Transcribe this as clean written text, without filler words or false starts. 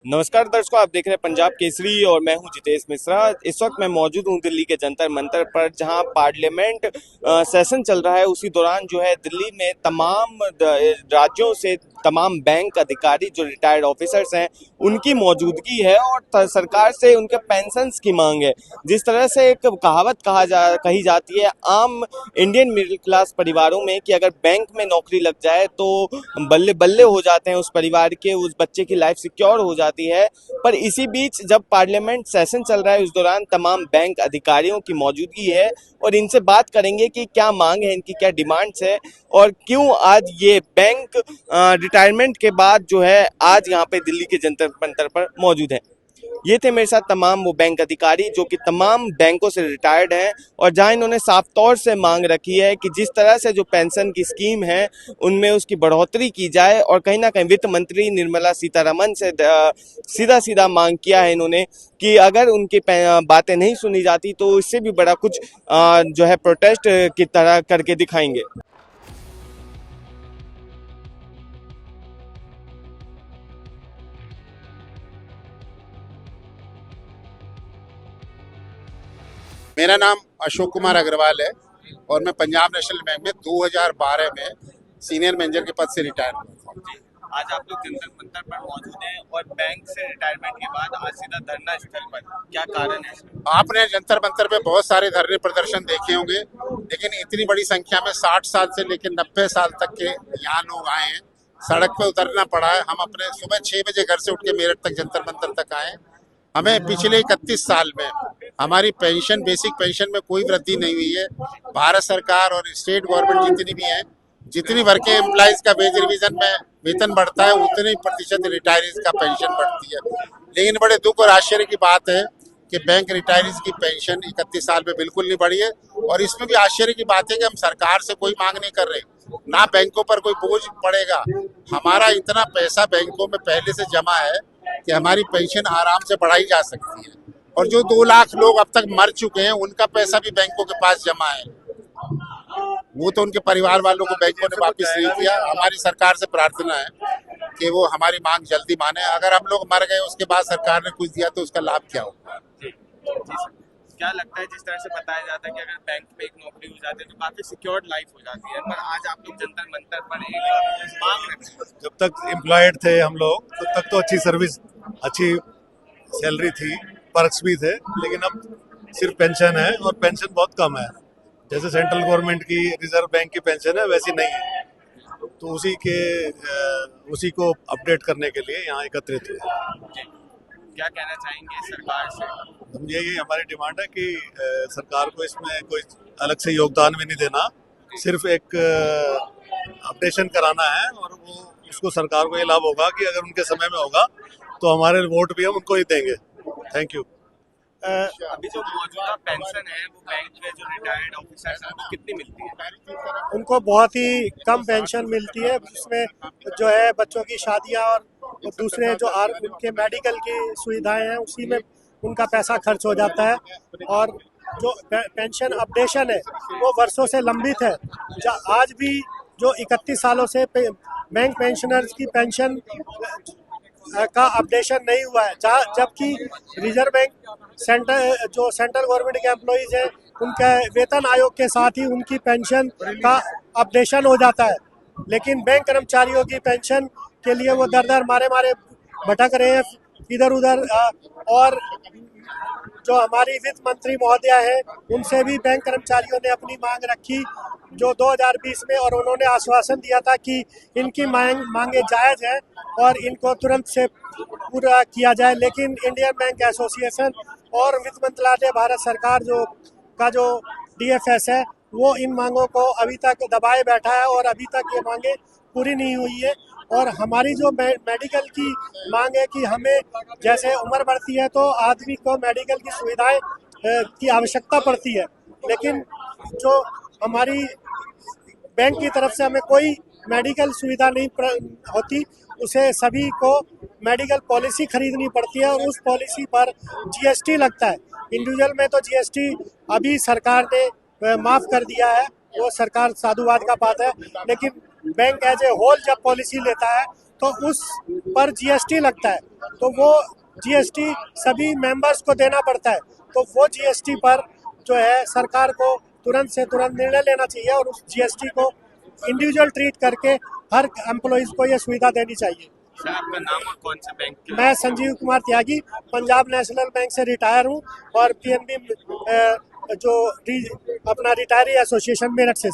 नमस्कार दर्शकों, आप देख रहे हैं पंजाब केसरी और मैं हूं जितेश मिश्रा। इस वक्त मैं मौजूद हूं दिल्ली के जंतर मंतर पर, जहां पार्लियामेंट सेशन चल रहा है। उसी दौरान जो है दिल्ली में तमाम राज्यों से तमाम बैंक अधिकारी जो रिटायर्ड ऑफिसर्स हैं उनकी मौजूदगी है और सरकार से उनके पेंशन्स की मांग है। जिस तरह से एक कहावत कही जाती है आम इंडियन मिडिल क्लास परिवारों में कि अगर बैंक में नौकरी लग जाए तो बल्ले बल्ले हो जाते हैं उस परिवार के, उस बच्चे की लाइफ सिक्योर हो जाती है। पर इसी बीच जब पार्लियामेंट सेशन चल रहा है उस दौरान तमाम बैंक अधिकारियों की मौजूदगी है और इनसे बात करेंगे कि क्या मांग है, इनकी क्या डिमांड्स है और क्यों आज ये बैंक रिटायरमेंट के बाद जो है आज यहाँ पे दिल्ली के जंतर मंतर पर मौजूद है। ये थे मेरे साथ तमाम वो बैंक अधिकारी जो कि तमाम बैंकों से रिटायर्ड हैं और जहां इन्होंने साफ तौर से मांग रखी है कि जिस तरह से जो पेंशन की स्कीम है उनमें उसकी बढ़ोतरी की जाए। और कहीं ना कहीं वित्त मंत्री निर्मला सीतारमन से सीधा सीधा मांग किया है इन्होंने कि अगर उनकी बातें नहीं सुनी जाती तो इससे भी बड़ा कुछ जो है प्रोटेस्ट की तरह करके दिखाएंगे। मेरा नाम अशोक कुमार अग्रवाल है और मैं पंजाब नेशनल बैंक में 2012 में सीनियर मैनेजर के पद से रिटायर हुआ था। आज आप लोग जंतर मंतर पर मौजूद हैं और बैंक से रिटायरमेंट के बाद आज सीधा धरना स्थल पर, क्या कारण है इसमें? आपने जंतर मंतर पे बहुत सारे धरने प्रदर्शन देखे होंगे, लेकिन इतनी बड़ी संख्या में 60 साल से लेकर 90 साल तक के यहाँ लोग आए हैं। सड़क पे उतरना पड़ा है। हम अपने सुबह 6 बजे घर से उठ के मेरठ तक जंतर मंतर तक आए। हमें पिछले 31 साल में हमारी पेंशन, बेसिक पेंशन में कोई वृद्धि नहीं हुई है। भारत सरकार और स्टेट गवर्नमेंट जितनी भी है, जितनी वर्किंग एम्प्लॉइज का वेज रिवीजन में वेतन बढ़ता है उतने ही प्रतिशत रिटायरीज का पेंशन बढ़ती है। लेकिन बड़े दुख और आश्चर्य की बात है कि बैंक रिटायरीज की पेंशन 31 साल में बिल्कुल नहीं बढ़ी है। और इसमें भी आश्चर्य की बात है कि हम सरकार से कोई मांग नहीं कर रहे, ना बैंकों पर कोई बोझ पड़ेगा। हमारा इतना पैसा बैंकों में पहले से जमा है कि हमारी पेंशन आराम से बढ़ाई जा सकती है। और जो 2 लाख लोग अब तक मर चुके हैं उनका पैसा भी बैंकों के पास जमा है, वो तो उनके परिवार वालों को बैंकों ने वापस नहीं किया। हमारी सरकार से प्रार्थना है कि वो हमारी मांग जल्दी माने। अगर हम लोग मर गए उसके बाद सरकार ने कुछ दिया तो उसका लाभ क्या होगा? क्या लगता है, जिस तरह से बताया जाता है कि अगर बैंक में एक नौकरी हो जाती है तो काफी सिक्योर्ड लाइफ हो जाती है, पर आज आप लोग जंतर मंतर पर एक मांग रखते हैं। जब तक एम्प्लॉयड थे हम लोग तब तक तो अच्छी सर्विस, अच्छी सैलरी थी, पर्क्स भी थे, लेकिन अब सिर्फ पेंशन है और पेंशन बहुत कम है। जैसे सेंट्रल गवर्नमेंट की, रिजर्व बैंक की पेंशन है वैसी नहीं है। तो उसी को अपडेट करने के लिए यहाँ एकत्रित हुए। क्या कहना चाहेंगे सरकार से? हम यही हमारी डिमांड है कि सरकार को इसमें कोई अलग से योगदान भी नहीं देना, सिर्फ एक अपडेशन कराना है और वो उसको सरकार को ये लाभ होगा कि अगर उनके समय में होगा तो हमारे वोट भी हम उनको ही देंगे। Thank you. अभी जो मौजूदा पेंशन है वो बैंक में जो रिटायर्ड ऑफिसर्स हैं वो कितनी मिलती है? उनको बहुत ही कम पेंशन मिलती है, जिसमें जो है बच्चों की शादियां और दूसरे जो उनके मेडिकल की सुविधाएं हैं उसी में उनका पैसा खर्च हो जाता है। और जो पेंशन अपडेशन है वो वर्षों से लंबित है। आज भी जो 31 सालों से बैंक पेंशनर्स की पेंशन का अपडेशन नहीं हुआ है, जबकि रिजर्व बैंक सेंट्रल गवर्नमेंट के एम्प्लॉइज हैं उनके वेतन आयोग के साथ ही उनकी पेंशन का अपडेशन हो जाता है। लेकिन बैंक कर्मचारियों की पेंशन के लिए वो दर मारे भटक रहे हैं इधर उधर। और जो हमारी वित्त मंत्री महोदया है उनसे भी बैंक कर्मचारियों ने अपनी मांग रखी जो 2020 में, और उन्होंने आश्वासन दिया था कि इनकी मांगे जायज़ हैं और इनको तुरंत से पूरा किया जाए। लेकिन इंडियन बैंक एसोसिएशन और वित्त मंत्रालय भारत सरकार जो DFS है वो इन मांगों को अभी तक दबाए बैठा है और अभी तक ये मांगे पूरी नहीं हुई है। और हमारी जो मेडिकल की मांग है कि हमें जैसे उम्र बढ़ती है तो आदमी को मेडिकल की सुविधाएं की आवश्यकता पड़ती है, लेकिन जो हमारी बैंक की तरफ से हमें कोई मेडिकल सुविधा नहीं होती। उसे सभी को मेडिकल पॉलिसी खरीदनी पड़ती है और उस पॉलिसी पर GST लगता है। इंडिविजुअल में तो GST अभी सरकार ने माफ़ कर दिया है, वो सरकार साधुवाद का बात है। लेकिन बैंक एज ए होल जब पॉलिसी लेता है तो उस पर GST लगता है। तो वो जीएसटी सभी मेंबर्स को देना पड़ता है। तो वो जीएसटी पर जो है सरकार को तुरंत से तुरंत निर्णय लेना चाहिए और उस जीएसटी को इंडिविजुअल ट्रीट करके हर एम्प्लॉइज को ये सुविधा देनी चाहिए। सर आपका नाम और कौन से बैंक के? मैं संजीव कुमार त्यागी पंजाब नेशनल बैंक से रिटायर हूँ और पीएनबी जो अपना रिटायरी एसोसिएशन मेरठ से